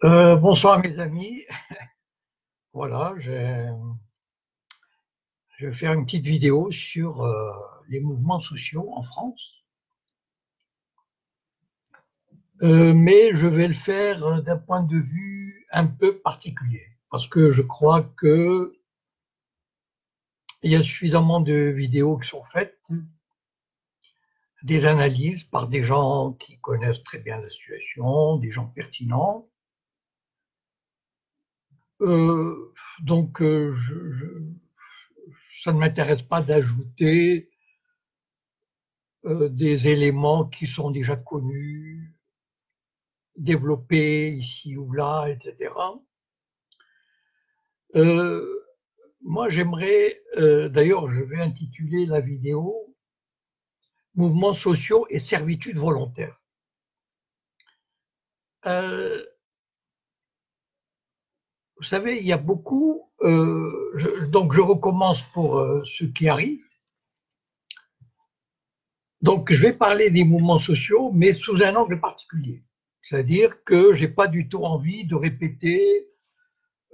Bonsoir mes amis. Voilà, je vais faire une petite vidéo sur les mouvements sociaux en France. Mais je vais le faire d'un point de vue un peu particulier, parce que je crois que il y a suffisamment de vidéos qui sont faites, des analyses par des gens qui connaissent très bien la situation, des gens pertinents. Euh, ça ne m'intéresse pas d'ajouter des éléments qui sont déjà connus, développés ici ou là, etc. Euh, Moi, j'aimerais, d'ailleurs, je vais intituler la vidéo Mouvements sociaux et servitude volontaire. Euh, vous savez, il y a beaucoup, donc je recommence pour ceux qui arrivent. Donc, je vais parler des mouvements sociaux, mais sous un angle particulier. C'est-à-dire que j'ai pas du tout envie de répéter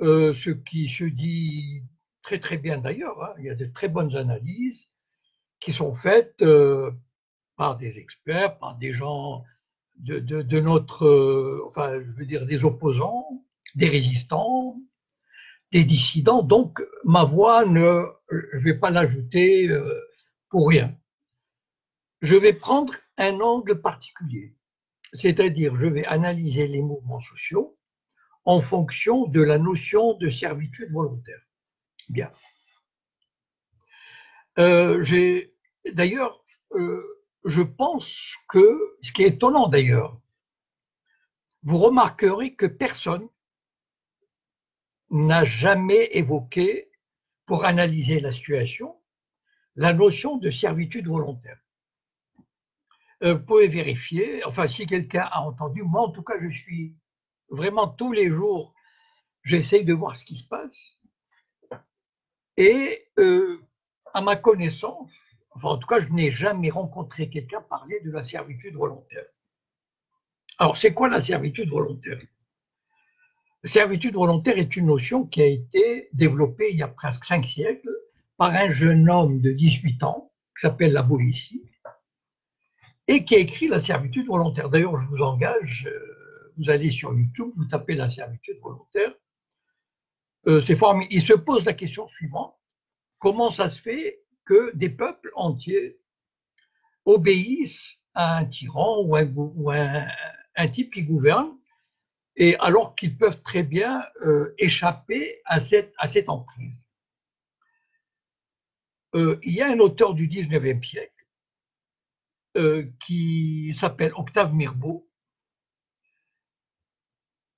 ce qui se dit très très bien d'ailleurs, hein. Il y a de très bonnes analyses qui sont faites par des experts, par des gens de notre, enfin je veux dire des opposants, des résistants, des dissidents. Donc ma voix, je ne vais pas l'ajouter pour rien. Je vais prendre un angle particulier, c'est-à-dire je vais analyser les mouvements sociaux en fonction de la notion de servitude volontaire. Bien. J'ai d'ailleurs, je pense que ce qui est étonnant d'ailleurs, vous remarquerez que personne n'a jamais évoqué, pour analyser la situation, la notion de servitude volontaire. Vous pouvez vérifier, enfin si quelqu'un a entendu, moi en tout cas je suis vraiment tous les jours, j'essaye de voir ce qui se passe et à ma connaissance, enfin en tout cas je n'ai jamais rencontré quelqu'un parler de la servitude volontaire. Alors, c'est quoi la servitude volontaire? La servitude volontaire est une notion qui a été développée il y a presque 5 siècles par un jeune homme de 18 ans qui s'appelle La Boétie et qui a écrit la servitude volontaire. D'ailleurs, je vous engage, vous allez sur YouTube, vous tapez la servitude volontaire. C'est formidable. Il se pose la question suivante: comment ça se fait que des peuples entiers obéissent à un tyran ou un type qui gouverne, et alors qu'ils peuvent très bien échapper à cette emprise. Il y a un auteur du 19e siècle qui s'appelle Octave Mirbeau,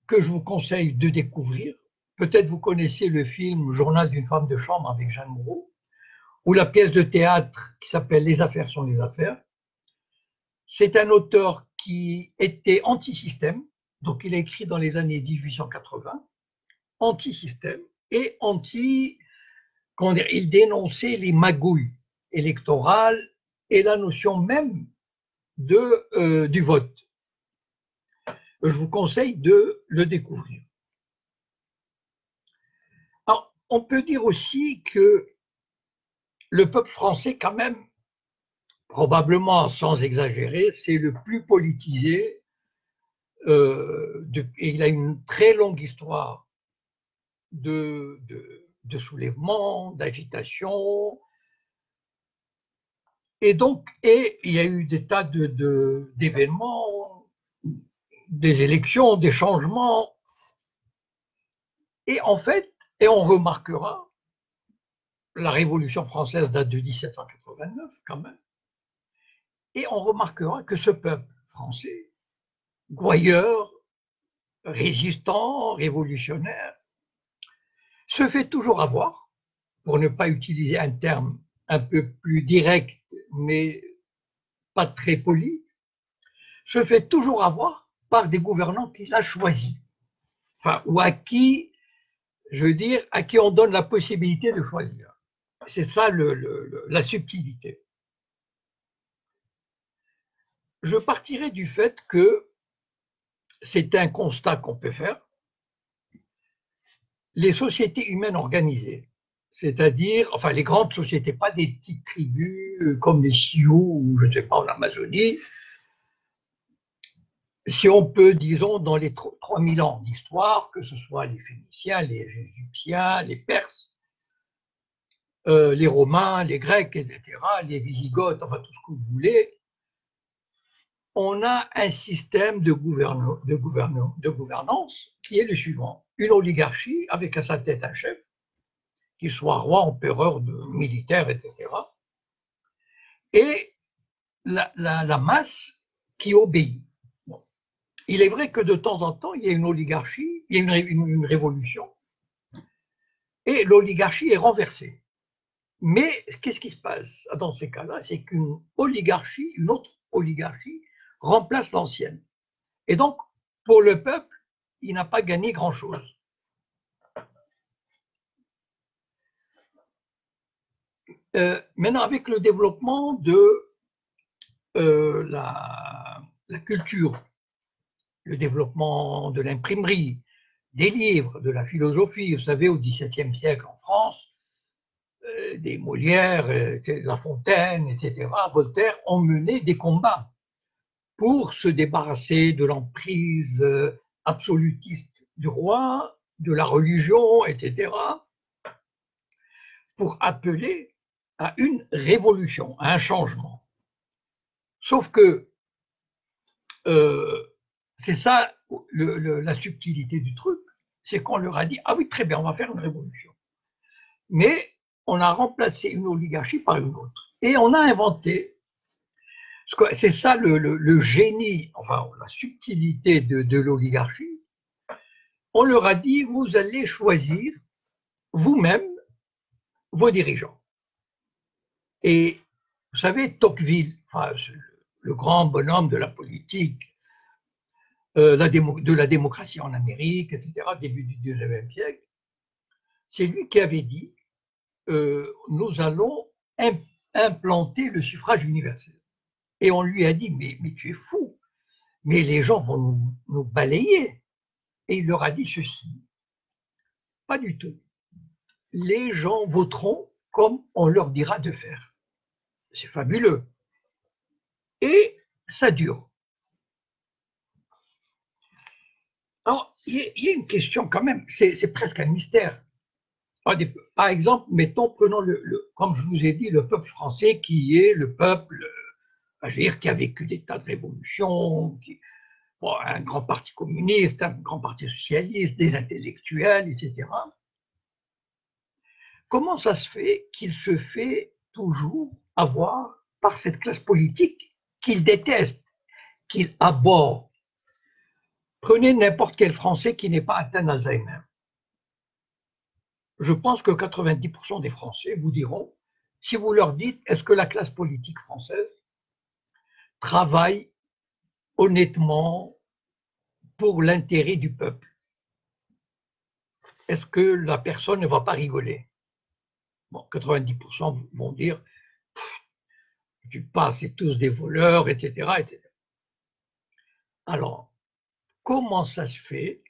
que je vous conseille de découvrir. Peut-être vous connaissez le film Journal d'une femme de chambre avec Jeanne Moreau, ou la pièce de théâtre qui s'appelle Les affaires sont les affaires. C'est un auteur qui était anti-système, donc il a écrit dans les années 1880, anti-système et anti, comment dire, il dénonçait les magouilles électorales et la notion même du vote. Je vous conseille de le découvrir. Alors, on peut dire aussi que le peuple français, quand même, probablement sans exagérer, c'est le plus politisé. Et il a une très longue histoire de soulèvement, d'agitation. Et donc, il y a eu des tas d'événements, des élections, des changements. Et en fait, et on remarquera, la Révolution française date de 1789 quand même, et on remarquera que ce peuple français, gouailleur, résistant, révolutionnaire, se fait toujours avoir, pour ne pas utiliser un terme un peu plus direct, mais pas très poli, se fait toujours avoir par des gouvernants qu'il a choisis, enfin, ou à qui, je veux dire, à qui on donne la possibilité de choisir. C'est ça la subtilité. Je partirai du fait que c'est un constat qu'on peut faire, les sociétés humaines organisées, c'est-à-dire, enfin les grandes sociétés, pas des petites tribus comme les Sioux ou je ne sais pas en Amazonie, si on peut, disons, dans les 3000 ans d'histoire, que ce soit les Phéniciens, les Égyptiens, les Perses, les Romains, les Grecs, etc., les Visigoths, enfin tout ce que vous voulez, on a un système de gouvernance qui est le suivant. Une oligarchie avec à sa tête un chef, qu'il soit roi, empereur, militaire, etc., et la masse qui obéit. Bon. Il est vrai que de temps en temps, il y a une oligarchie, il y a une révolution, et l'oligarchie est renversée. Mais qu'est-ce qui se passe dans ces cas-là? C'est qu'une oligarchie, une autre oligarchie, remplace l'ancienne. Et donc, pour le peuple, il n'a pas gagné grand-chose. Maintenant, avec le développement de la culture, le développement de l'imprimerie, des livres, de la philosophie, vous savez, au XVIIe siècle en France, des Molières, La Fontaine, etc., Voltaire ont mené des combats pour se débarrasser de l'emprise absolutiste du roi, de la religion, etc., pour appeler à une révolution, à un changement. Sauf que c'est ça la subtilité du truc, c'est qu'on leur a dit, ah oui, très bien, on va faire une révolution. Mais on a remplacé une oligarchie par une autre. Et on a inventé, c'est ça le génie, enfin la subtilité de l'oligarchie, on leur a dit, vous allez choisir vous-même vos dirigeants. Et vous savez, Tocqueville, enfin, le grand bonhomme de la politique, de la démocratie en Amérique, etc., début du XIXe siècle, c'est lui qui avait dit nous allons implanter le suffrage universel. Et on lui a dit mais tu es fou, mais les gens vont nous balayer. Et il leur a dit ceci, pas du tout. Les gens voteront comme on leur dira de faire. C'est fabuleux. Et ça dure. Alors, il y a une question quand même, c'est presque un mystère. Par exemple, mettons, prenons comme je vous ai dit, le peuple français qui est le peuple, je veux dire, qui a vécu des tas de révolutions, bon, un grand parti communiste, un grand parti socialiste, des intellectuels, etc. Comment ça se fait qu'il se fait toujours avoir par cette classe politique qu'il déteste, qu'il abhorre? Prenez n'importe quel Français qui n'est pas atteint d'Alzheimer. Je pense que 90% des Français vous diront, si vous leur dites, est-ce que la classe politique française travaille honnêtement pour l'intérêt du peuple? Est-ce que la personne ne va pas rigoler? Bon, 90% vont dire, tu passes, c'est tous des voleurs, etc., etc. Alors, comment ça se fait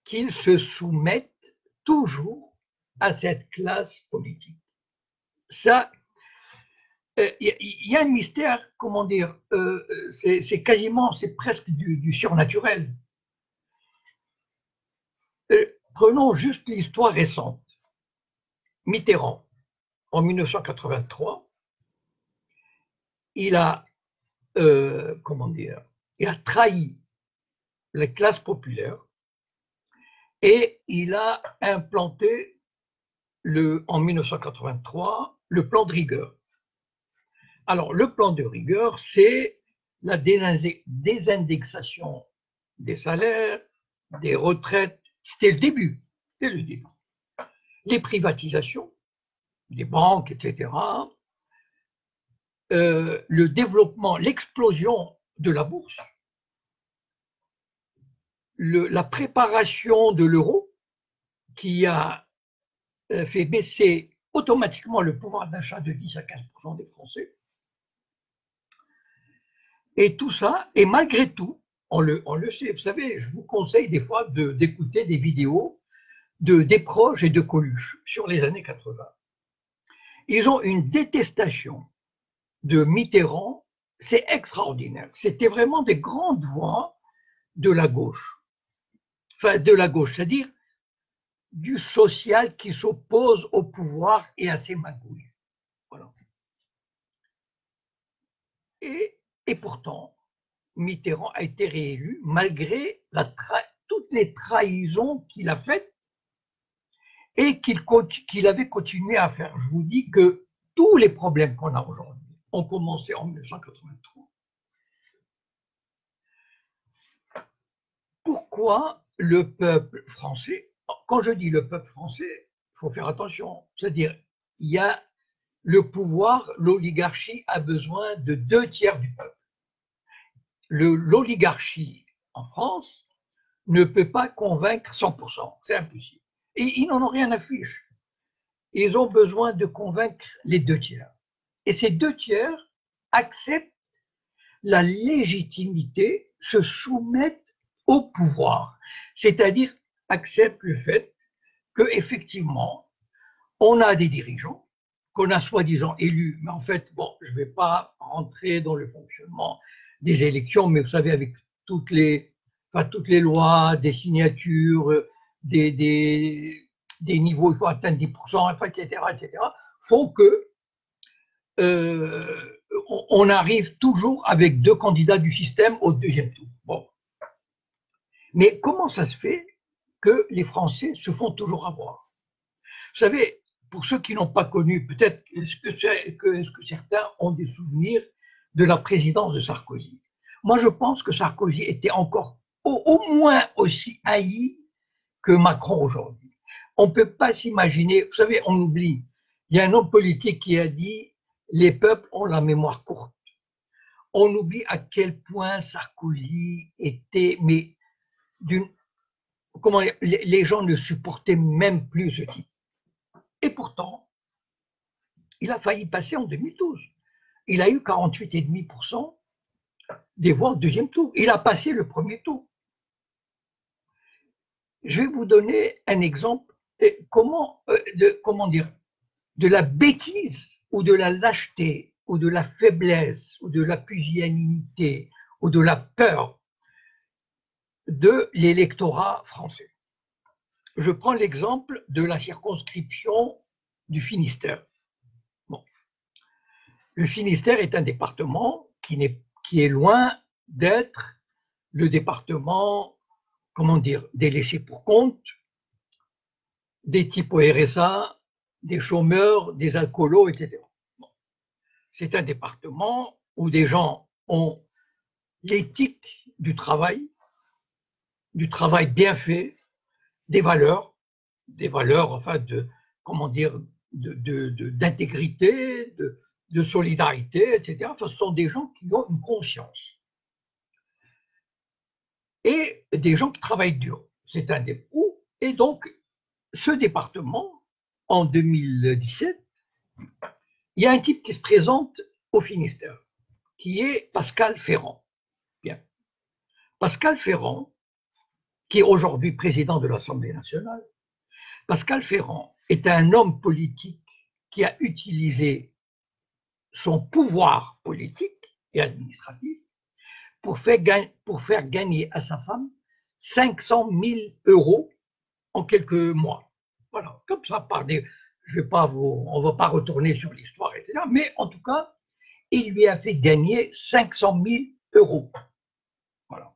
qu'ils se soumettent toujours à cette classe politique? Ça, il y a un mystère, comment dire, c'est quasiment, c'est presque du surnaturel. Prenons juste l'histoire récente. Mitterrand, en 1983, il a, comment dire, il a trahi les classes populaires et il a implanté en 1983 le plan de rigueur. Alors, le plan de rigueur, c'est la désindexation des salaires, des retraites. C'était le début. C'était le début. Les privatisations, des banques, etc. Le développement, l'explosion de la bourse, la préparation de l'euro qui a fait baisser automatiquement le pouvoir d'achat de 10 à 15% des Français. Et tout ça, et malgré tout, on le sait, vous savez, je vous conseille des fois d'écouter des vidéos de Desproges et de Coluche sur les années 80. Ils ont une détestation de Mitterrand, c'est extraordinaire. C'était vraiment des grandes voix de la gauche. Enfin, de la gauche, c'est-à-dire du social qui s'oppose au pouvoir et à ses magouilles. Voilà. Et pourtant, Mitterrand a été réélu malgré toutes les trahisons qu'il a faites et qu'il avait continué à faire. Je vous dis que tous les problèmes qu'on a aujourd'hui ont commencé en 1983. Pourquoi le peuple français, quand je dis le peuple français, il faut faire attention, c'est-à-dire il y a le pouvoir, l'oligarchie a besoin de 2/3 du peuple. L'oligarchie en France ne peut pas convaincre 100%, c'est impossible. Et ils n'en ont rien à fiche. Ils ont besoin de convaincre les 2/3. Et ces 2/3 acceptent la légitimité, se soumettent au pouvoir, c'est-à-dire acceptent le fait qu'effectivement, on a des dirigeants qu'on a soi-disant élus, mais en fait, bon, je ne vais pas rentrer dans le fonctionnement des élections, mais vous savez, avec toutes les lois, des signatures, des niveaux, il faut atteindre 10%, etc., font que on arrive toujours avec 2 candidats du système au 2e tour. Bon. Mais comment ça se fait que les Français se font toujours avoir? Vous savez, pour ceux qui n'ont pas connu, peut-être est-ce que certains ont des souvenirs de la présidence de Sarkozy. Moi, je pense que Sarkozy était encore au moins aussi haï que Macron aujourd'hui. On ne peut pas s'imaginer, vous savez, on oublie, il y a un homme politique qui a dit « les peuples ont la mémoire courte ». On oublie à quel point Sarkozy était, mais comment dire, les gens ne supportaient même plus ce type. Et pourtant, il a failli passer en 2012. Il a eu 48,5% des voix au 2e tour. Il a passé le 1er tour. Je vais vous donner un exemple comment dire, de la bêtise ou de la lâcheté ou de la faiblesse ou de la pusillanimité ou de la peur de l'électorat français. Je prends l'exemple de la circonscription du Finistère. Bon. Le Finistère est un département qui est loin d'être le département, comment dire, des laissés pour compte, des types au RSA, des chômeurs, des alcoolos, etc. Bon. C'est un département où des gens ont l'éthique du travail bien fait, des valeurs enfin comment dire, d'intégrité, de solidarité, etc. Enfin, ce sont des gens qui ont une conscience et des gens qui travaillent dur. C'est un des et donc ce département en 2017, il y a un type qui se présente au Finistère, qui est Pascal Ferrand. Bien. Pascal Ferrand, qui est aujourd'hui président de l'Assemblée nationale, Pascal Ferrand est un homme politique qui a utilisé son pouvoir politique et administratif pour faire gagner à sa femme 500 000 € en quelques mois. Voilà, comme ça, on ne va pas retourner sur l'histoire, etc. Mais en tout cas, il lui a fait gagner 500 000 €. Voilà.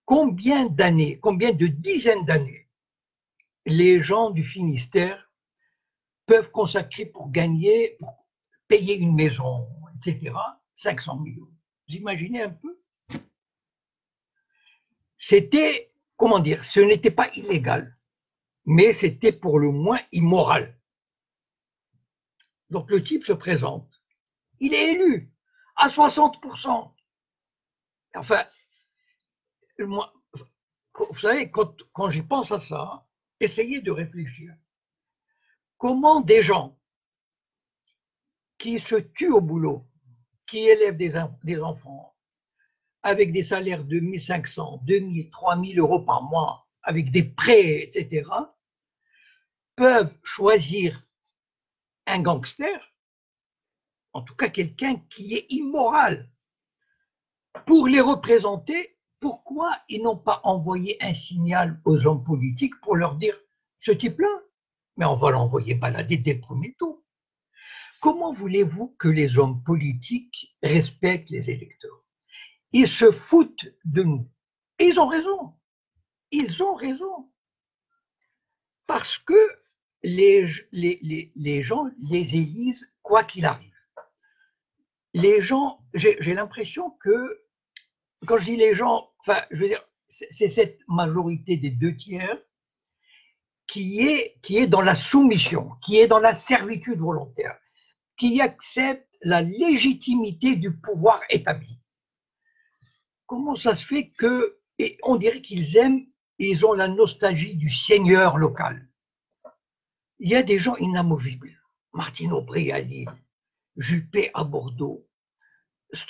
Combien de dizaines d'années les gens du Finistère peuvent consacrer pour payer une maison, etc., 500 000 €. Vous imaginez un peu? C'était, comment dire, ce n'était pas illégal, mais c'était pour le moins immoral. Donc le type se présente, il est élu à 60%. Enfin, moi, vous savez, quand j'y pense à ça, essayez de réfléchir. Comment des gens qui se tuent au boulot, qui élèvent des enfants, avec des salaires de 1 500, 2 000, 3 000 € par mois, avec des prêts, etc., peuvent choisir un gangster, en tout cas quelqu'un qui est immoral, pour les représenter. Pourquoi ils n'ont pas envoyé un signal aux hommes politiques pour leur dire ce type-là, mais on va l'envoyer balader dès le premier tour? Comment voulez-vous que les hommes politiques respectent les électeurs? Ils se foutent de nous. Et ils ont raison. Ils ont raison. Parce que les gens les élisent quoi qu'il arrive. Les gens, j'ai l'impression que, quand je dis les gens, enfin, je veux dire, c'est cette majorité des 2/3 qui est dans la soumission, qui est dans la servitude volontaire, qui accepte la légitimité du pouvoir établi. Comment ça se fait que, et on dirait qu'ils aiment, ils ont la nostalgie du seigneur local. Il y a des gens inamovibles. Martine Aubry à Lille, Juppé à Bordeaux,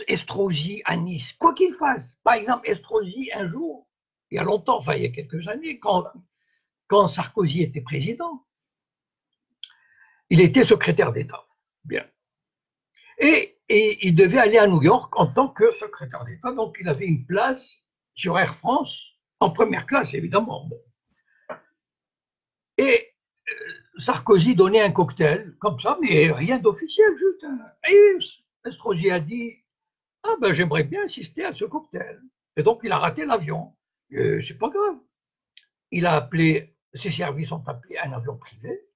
Estrosi à Nice, quoi qu'il fasse. Par exemple, Estrosi, un jour, il y a longtemps, enfin il y a quelques années, quand Sarkozy était président, il était secrétaire d'État. Bien. Et il devait aller à New York en tant que secrétaire d'État, donc il avait une place sur Air France, en première classe évidemment. Et Sarkozy donnait un cocktail, comme ça, mais rien d'officiel, juste. Et Estrosi a dit, ah ben j'aimerais bien assister à ce cocktail. Et donc il a raté l'avion. C'est pas grave. Il a appelé, ses services ont appelé un avion privé,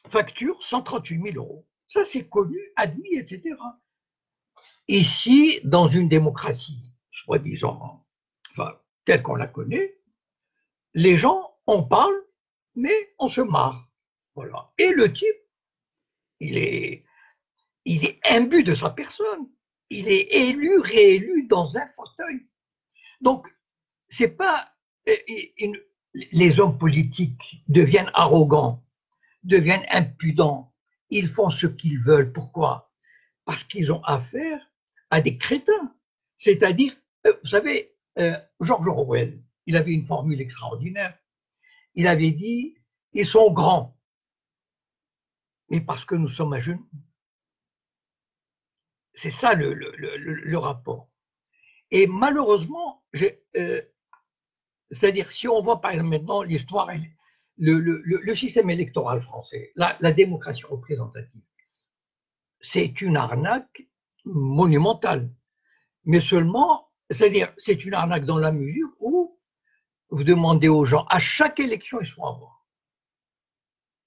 facture 138 000 €. Ça c'est connu, admis, etc. Ici, dans une démocratie, soi-disant, enfin, telle qu'on la connaît, les gens, on parle, mais on se marre. Voilà. Et le type, il est imbu de sa personne. Il est élu, réélu dans un fauteuil. Donc, c'est pas les hommes politiques deviennent arrogants, deviennent impudents. Ils font ce qu'ils veulent. Pourquoi? Parce qu'ils ont affaire à des crétins. C'est-à-dire, vous savez, George Orwell, il avait une formule extraordinaire. Il avait dit, ils sont grands, mais parce que nous sommes à genoux. C'est ça le rapport. Et malheureusement, c'est-à-dire si on voit par exemple maintenant l'histoire, le système électoral français, la démocratie représentative, c'est une arnaque monumentale. Mais seulement, c'est-à-dire c'est une arnaque dans la mesure où vous demandez aux gens, à chaque élection, ils se font avoir.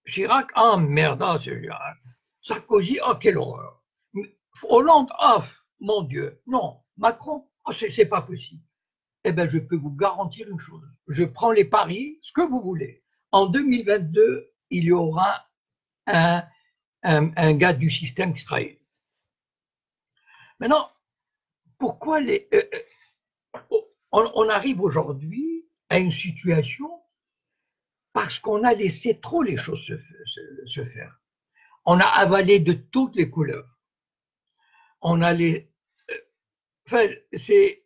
Chirac, ah merde, ah, c'est Chirac. Sarkozy, ah quelle horreur. Hollande, ah mon Dieu, non. Macron, ah, c'est pas possible. Eh bien, je peux vous garantir une chose. Je prends les paris, ce que vous voulez. En 2022, il y aura un gars du système qui sera élu. Maintenant, pourquoi on arrive aujourd'hui à une situation parce qu'on a laissé trop les choses se faire. On a avalé de toutes les couleurs. On a enfin, c'est,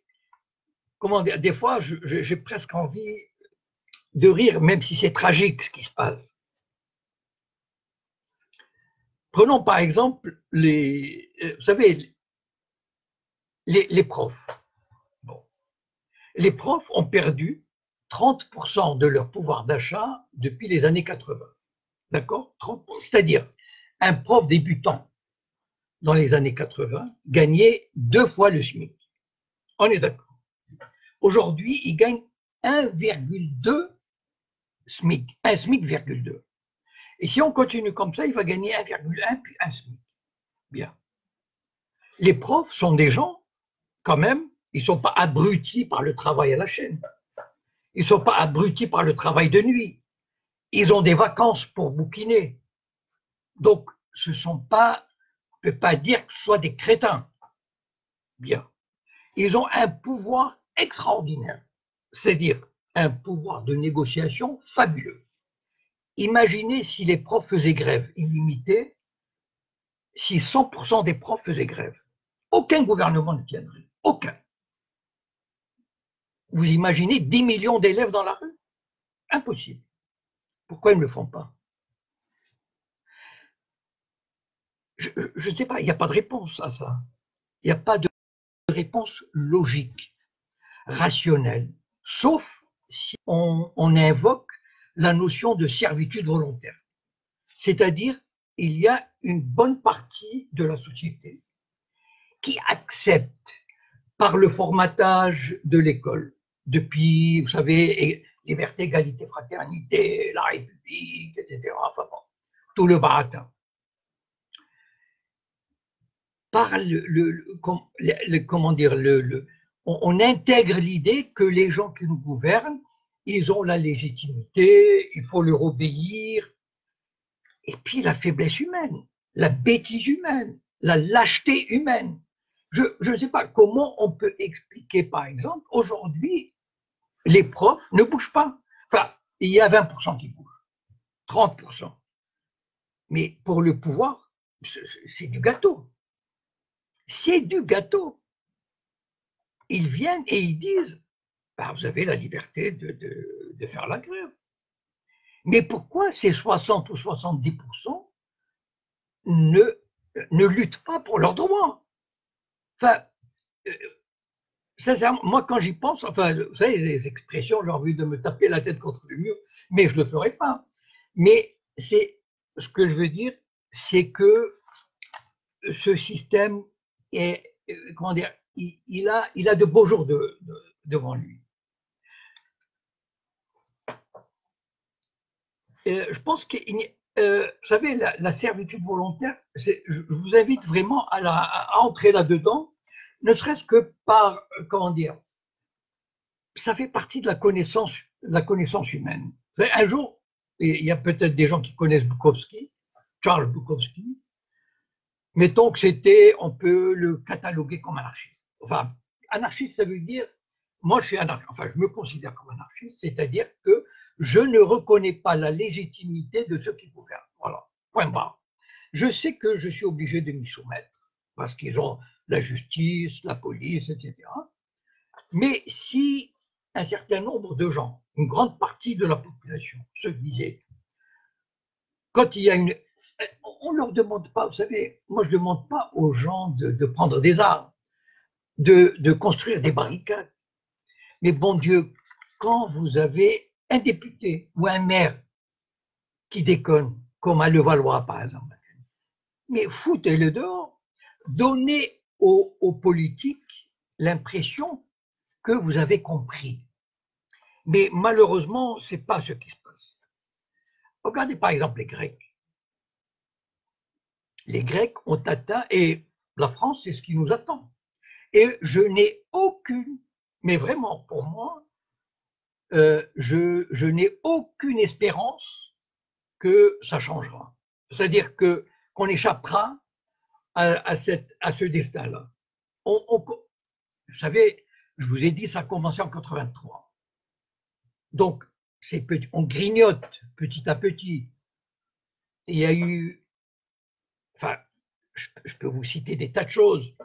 comment dire, des fois, j'ai presque envie de rire, même si c'est tragique ce qui se passe. Prenons par exemple vous savez, les profs. Bon. Les profs ont perdu 30% de leur pouvoir d'achat depuis les années 80. D'accord? C'est-à-dire, un prof débutant dans les années 80 gagnait 2 fois le SMIC. On est d'accord. Aujourd'hui, il gagne 1,2 SMIC. Un SMIC, 2. Et si on continue comme ça, il va gagner 1,1 puis 1 SMIC. Bien. Les profs sont des gens, quand même, ils ne sont pas abrutis par le travail à la chaîne. Ils ne sont pas abrutis par le travail de nuit. Ils ont des vacances pour bouquiner. Donc, ce sont pas, on ne peut pas dire que ce soit des crétins. Bien. Ils ont un pouvoir extraordinaire, c'est-à-dire un pouvoir de négociation fabuleux. Imaginez si les profs faisaient grève illimitée, si 100% des profs faisaient grève. Aucun gouvernement ne tiendrait. Aucun. Vous imaginez 10 millions d'élèves dans la rue? Impossible. Pourquoi ils ne le font pas? je ne sais pas, il n'y a pas de réponse à ça. Il n'y a pas de réponse logique, rationnelle, sauf si on invoque la notion de servitude volontaire. C'est-à-dire, il y a une bonne partie de la société qui accepte par le formatage de l'école, depuis, vous savez, liberté, égalité, fraternité, la République, etc. Enfin bon, tout le baratin. Par comment dire, on intègre l'idée que les gens qui nous gouvernent, ils ont la légitimité, il faut leur obéir. Et puis la faiblesse humaine, la bêtise humaine, la lâcheté humaine. Je ne sais pas comment on peut expliquer, par exemple, aujourd'hui, les profs ne bougent pas. Enfin, il y a 20% qui bougent, 30%. Mais pour le pouvoir, c'est du gâteau. C'est du gâteau. Ils viennent et ils disent, bah, vous avez la liberté de faire la grève. Mais pourquoi ces 60 ou 70% ne, ne luttent pas pour leurs droits? Enfin, sincèrement, moi quand j'y pense, enfin, vous savez, les expressions, j'ai envie de me taper la tête contre le mur, mais je ne le ferai pas. Mais c'est ce que je veux dire, c'est que ce système est, comment dire, il a de beaux jours devant lui. Je pense que, vous savez, la servitude volontaire, je vous invite vraiment à entrer là-dedans, ne serait-ce que par, comment dire, ça fait partie de la connaissance humaine. Un jour, il y a peut-être des gens qui connaissent Bukowski, Charles Bukowski, mettons que c'était, on peut le cataloguer comme anarchiste. Enfin, anarchiste, ça veut dire, moi je suis anarchiste, enfin je me considère comme anarchiste, c'est-à-dire que je ne reconnais pas la légitimité de ceux qui gouvernent. Voilà, point barre. Je sais que je suis obligé de m'y soumettre, parce qu'ils ont la justice, la police, etc. Mais si un certain nombre de gens, une grande partie de la population, se disaient, quand il y a une... On ne leur demande pas, vous savez, moi je ne demande pas aux gens de prendre des armes, de construire des barricades. Mais bon Dieu, quand vous avez un député ou un maire qui déconne, comme à Levallois par exemple, mais foutez-le dehors, donnez aux politiques l'impression que vous avez compris. Mais malheureusement, ce n'est pas ce qui se passe. Regardez par exemple les Grecs. Les Grecs ont atteint, et la France, c'est ce qui nous attend. Et je n'ai aucune, mais vraiment pour moi, je n'ai aucune espérance que ça changera. C'est-à-dire qu'on échappera à ce destin-là. Vous savez, je vous ai dit, ça a commencé en 83. Donc, on grignote petit à petit. Il y a eu, enfin, je peux vous citer des tas de choses.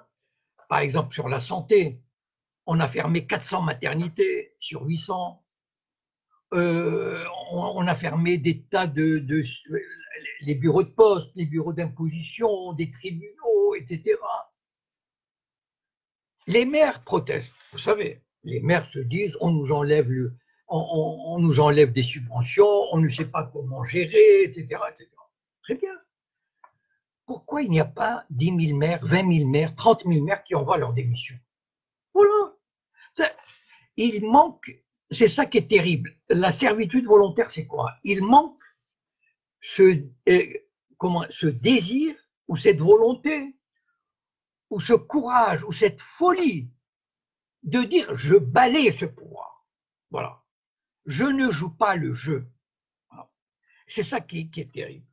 Par exemple, sur la santé, on a fermé 400 maternités sur 800. On a fermé des tas les bureaux de poste, les bureaux d'imposition, des tribunaux, etc. Les maires protestent, vous savez. Les maires se disent on nous enlève on nous enlève des subventions, on ne sait pas comment gérer, etc., etc. Très bien. Pourquoi il n'y a pas 10 000 maires, 20 000 maires, 30 000 maires qui envoient leur démission? Voilà. Il manque, c'est ça qui est terrible. La servitude volontaire, c'est quoi? Il manque ce désir ou cette volonté ou ce courage ou cette folie de dire je balaye ce pouvoir. Voilà. Je ne joue pas le jeu. Voilà. C'est ça qui est terrible.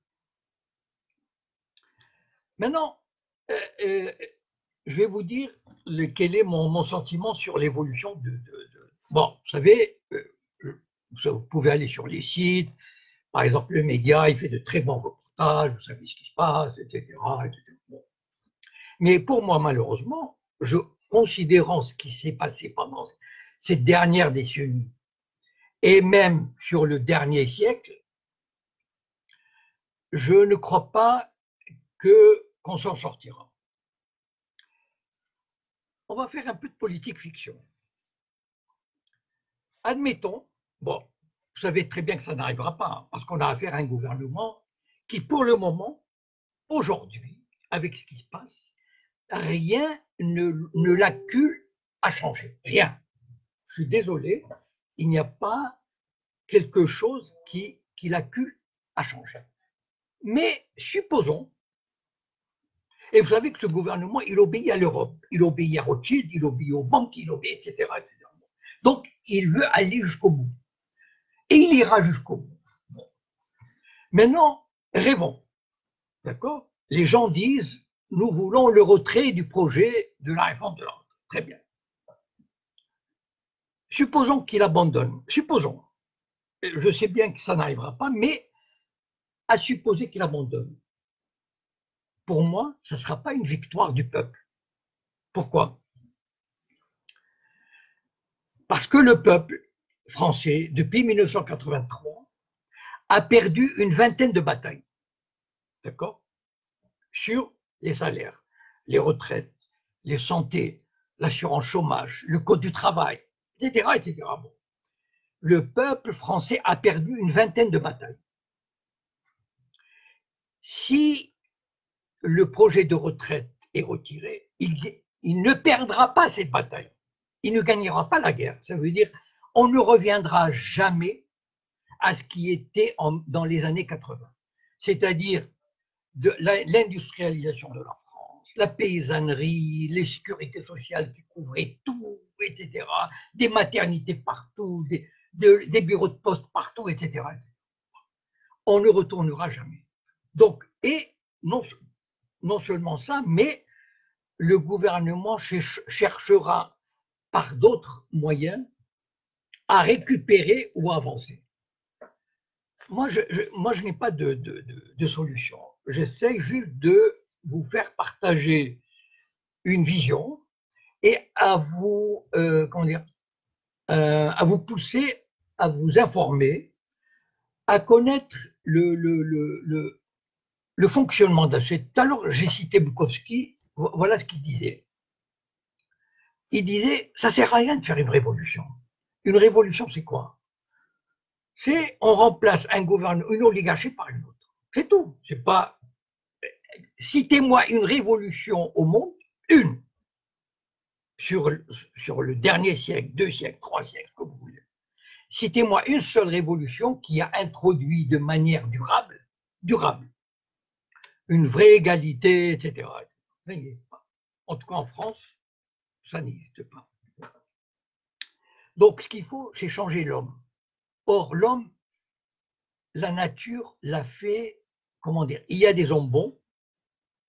Maintenant, je vais vous dire quel est mon sentiment sur l'évolution Bon, vous savez, vous pouvez aller sur les sites, par exemple, le média, il fait de très bons reportages, vous savez ce qui se passe, etc. Bon. Mais pour moi, malheureusement, considérant ce qui s'est passé pendant ces dernières décennies, et même sur le dernier siècle, je ne crois pas que qu'on s'en sortira. On va faire un peu de politique fiction. Admettons, bon, vous savez très bien que ça n'arrivera pas, hein, parce qu'on a affaire à un gouvernement qui, pour le moment, aujourd'hui, avec ce qui se passe, rien ne l'accule à changer. Rien. Je suis désolé, il n'y a pas quelque chose qui l'accule à changer. Mais supposons, et vous savez que ce gouvernement, il obéit à l'Europe, il obéit à Rothschild, il obéit aux banques, il obéit, etc., etc. Donc, il veut aller jusqu'au bout. Et il ira jusqu'au bout. Bon. Maintenant, rêvons. D'accord? Les gens disent, nous voulons le retrait du projet de la réforme de la retraite. Très bien. Supposons qu'il abandonne. Supposons. Je sais bien que ça n'arrivera pas, mais à supposer qu'il abandonne. Pour moi, ce ne sera pas une victoire du peuple. Pourquoi? Parce que le peuple français, depuis 1983, a perdu une vingtaine de batailles. D'accord? Sur les salaires, les retraites, les santé, l'assurance chômage, le code du travail, etc., etc. Bon. Le peuple français a perdu une vingtaine de batailles. Si le projet de retraite est retiré, il ne perdra pas cette bataille. Il ne gagnera pas la guerre. Ça veut dire on ne reviendra jamais à ce qui était dans les années 80. C'est-à-dire de l'industrialisation de la France, la paysannerie, les sécurités sociales qui couvraient tout, etc., des maternités partout, des bureaux de poste partout, etc. On ne retournera jamais. Donc, et non seulement ça, mais le gouvernement cherchera par d'autres moyens à récupérer ou avancer. Moi, je n'ai pas de solution. J'essaie juste de vous faire partager une vision et à vous, à vous pousser à vous informer, à connaître le fonctionnement de la société. Tout à l'heure, j'ai cité Bukowski, voilà ce qu'il disait. Il disait, ça ne sert à rien de faire une révolution. Une révolution, c'est quoi? C'est on remplace un gouvernement, une oligarchie par une autre. C'est tout. C'est pas. Citez-moi une révolution au monde, une, sur le dernier siècle, 2 siècles, 3 siècles, comme vous voulez. Citez-moi une seule révolution qui a introduit de manière durable, une vraie égalité, etc. Ça n'existe pas. En tout cas, en France, ça n'existe pas. Donc, ce qu'il faut, c'est changer l'homme. Or, l'homme, la nature l'a fait, comment dire, il y a des hommes bons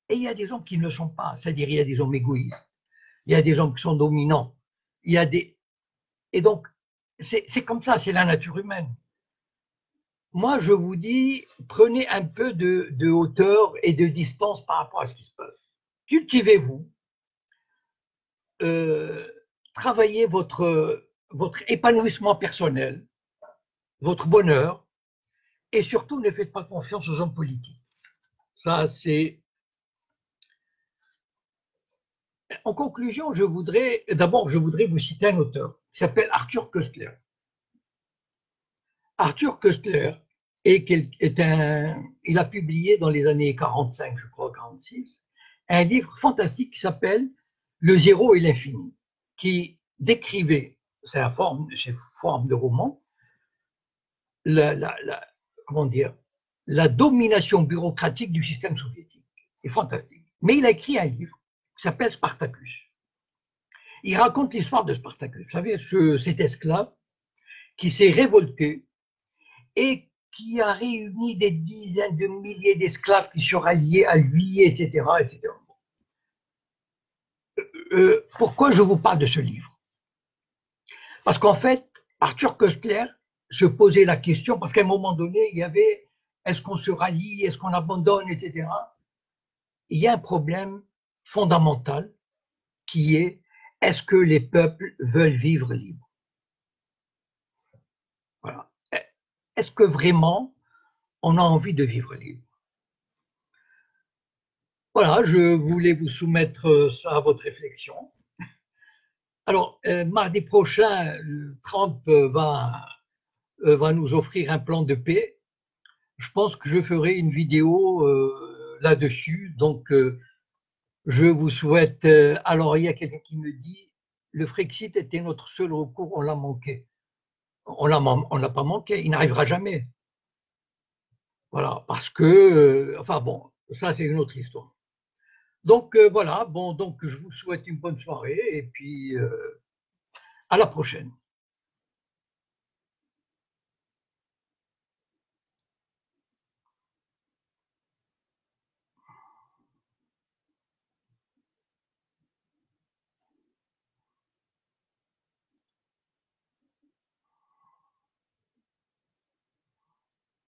et il y a des hommes qui ne le sont pas. C'est-à-dire, il y a des hommes égoïstes, il y a des hommes qui sont dominants, il y a des. Et donc, c'est comme ça, c'est la nature humaine. Moi, je vous dis, prenez un peu de hauteur et de distance par rapport à ce qui se passe. Cultivez-vous, travaillez votre épanouissement personnel, votre bonheur, et surtout ne faites pas confiance aux hommes politiques. Ça, c'est. En conclusion, je voudrais vous citer un auteur qui s'appelle Arthur Koestler. Arthur Koestler il a publié dans les années 45, je crois, 46, un livre fantastique qui s'appelle Le zéro et l'infini, qui décrivait, c'est forme de roman, comment dire, la domination bureaucratique du système soviétique. C'est fantastique. Mais il a écrit un livre qui s'appelle Spartacus. Il raconte l'histoire de Spartacus. Vous savez, cet esclave qui s'est révolté et qui a réuni des dizaines de milliers d'esclaves qui se ralliaient à lui, etc., etc. Pourquoi je vous parle de ce livre? Parce qu'en fait, Arthur Koestler se posait la question, parce qu'à un moment donné, il y avait est-ce qu'on se rallie, est-ce qu'on abandonne, etc. Il y a un problème fondamental qui est est-ce que les peuples veulent vivre libres? Voilà. Est-ce que vraiment on a envie de vivre libre? Voilà, je voulais vous soumettre ça à votre réflexion. Alors, mardi prochain, Trump va nous offrir un plan de paix. Je pense que je ferai une vidéo là-dessus. Donc, je vous souhaite. Alors, il y a quelqu'un qui me dit, le Frexit était notre seul recours, on l'a manqué. On l'a pas manqué, il n'arrivera jamais. Voilà, parce que, enfin bon, ça c'est une autre histoire. Donc voilà, bon, donc je vous souhaite une bonne soirée et puis à la prochaine.